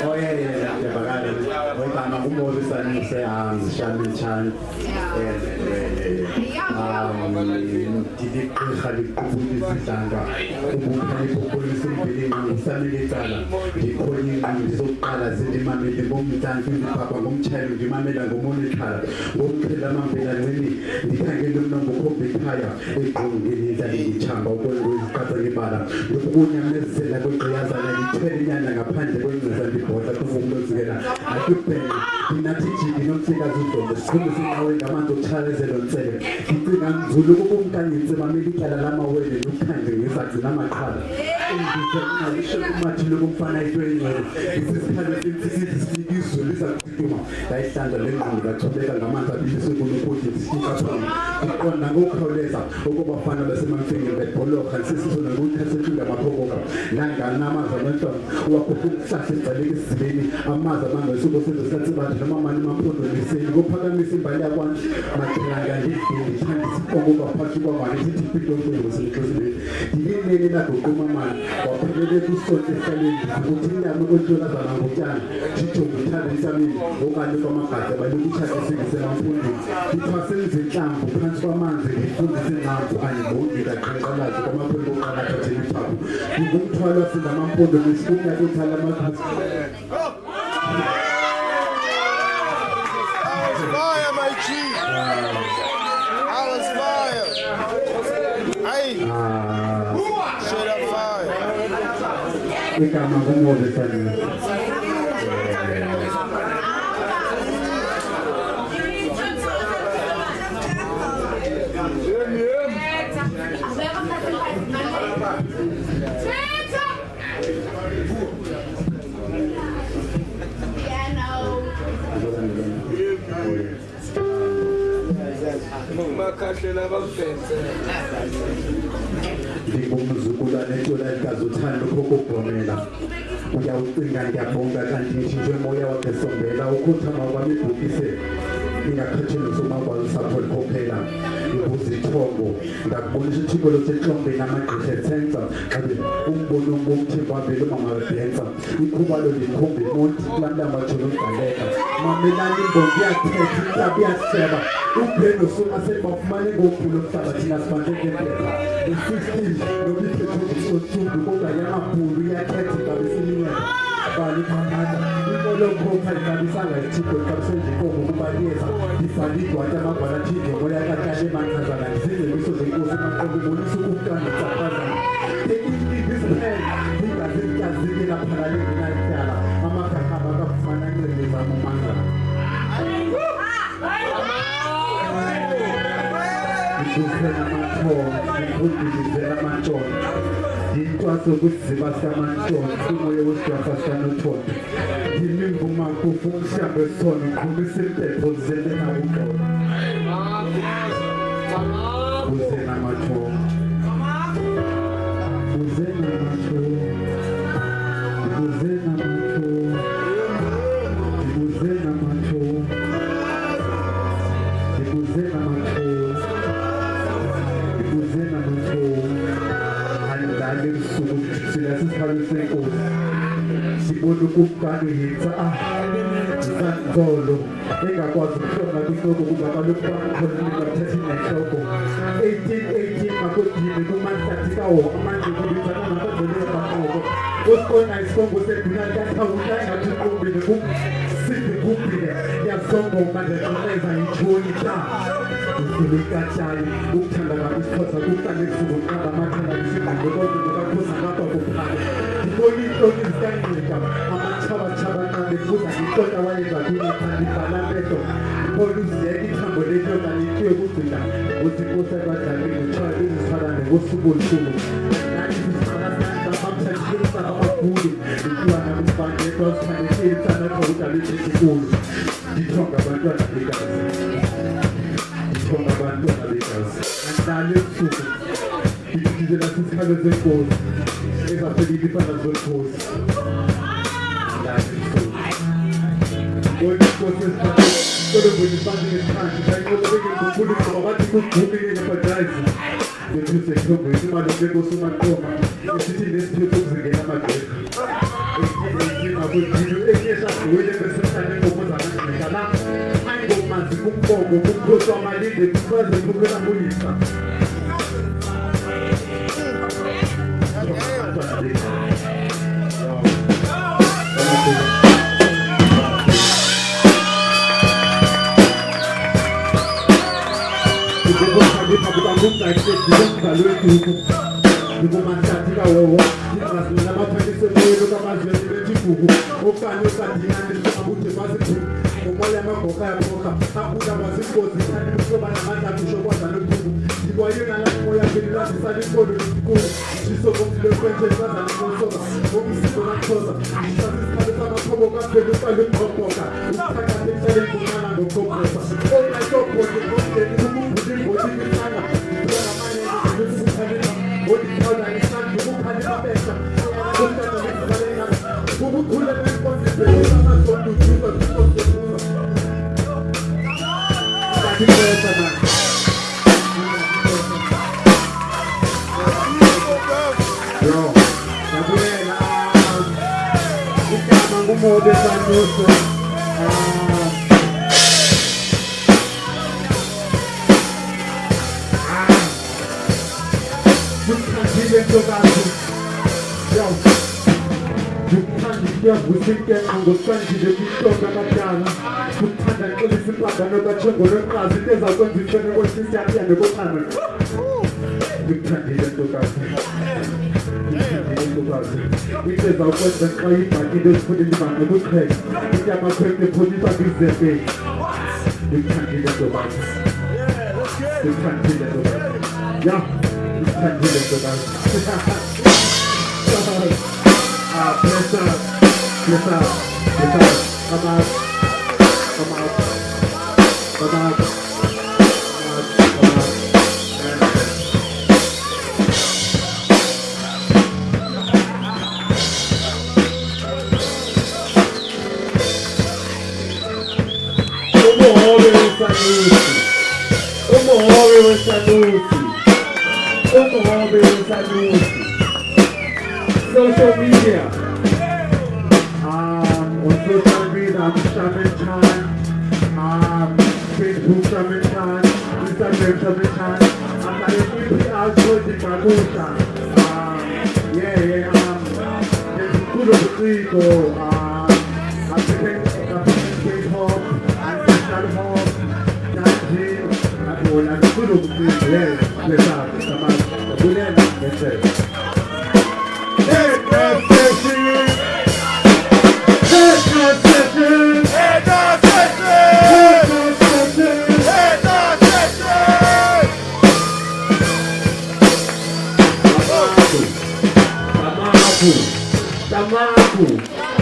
Oh yeah, I'm more than say Shaman Chan With ngokukhosi wamalinde kukweze kuphela kulisa ndikumahlathika wowo ndingazina baphakisemoyelo kamazweni bethibuku okanye okandinandisaabude mazibhuku umoya amagoka yagoka abuda mazikozi kandisoba namandakusho kwazanothuku ndikwayona lamoya belilandisalinkolo lisikulu ndisokomlilo kwenje sazanikosoba omsiko nakhoza ndisasisikhabe samaxhobo kaphekusalumqoqoka uthakatesalengunana ngoqoqosa onayitobhote omdeni kumubhulimbodimisana ngosandile kwintonga katyana kuthanda nxolisa impambano katshongolonqazi into ezakwenza ifene kwesisiyaphiya nekoqana ndikuthandile ntokazi into ezawukwenza xa ibhakile ezifundile ibanga kuqhela into yamakhwenkwe epholisa kwizembeni ndikuthandile ntokazi ndikuthandile ntokazi ya ndikuthandile ntokazi bless up. Yes, sir. Yes, sir. Come out. Come out. Come out. Come out. Social media. On social media, I'm Shaman Chan. Facebook Shaman Chan. Instagram Shaman Chan. I'm like a PR project Magusha. There's good of the Rico. I'm taking K-pop, I'm Christian Hop, Nanjin, I'm good of the Rico. Yes, come on. Let's say. Tamaku.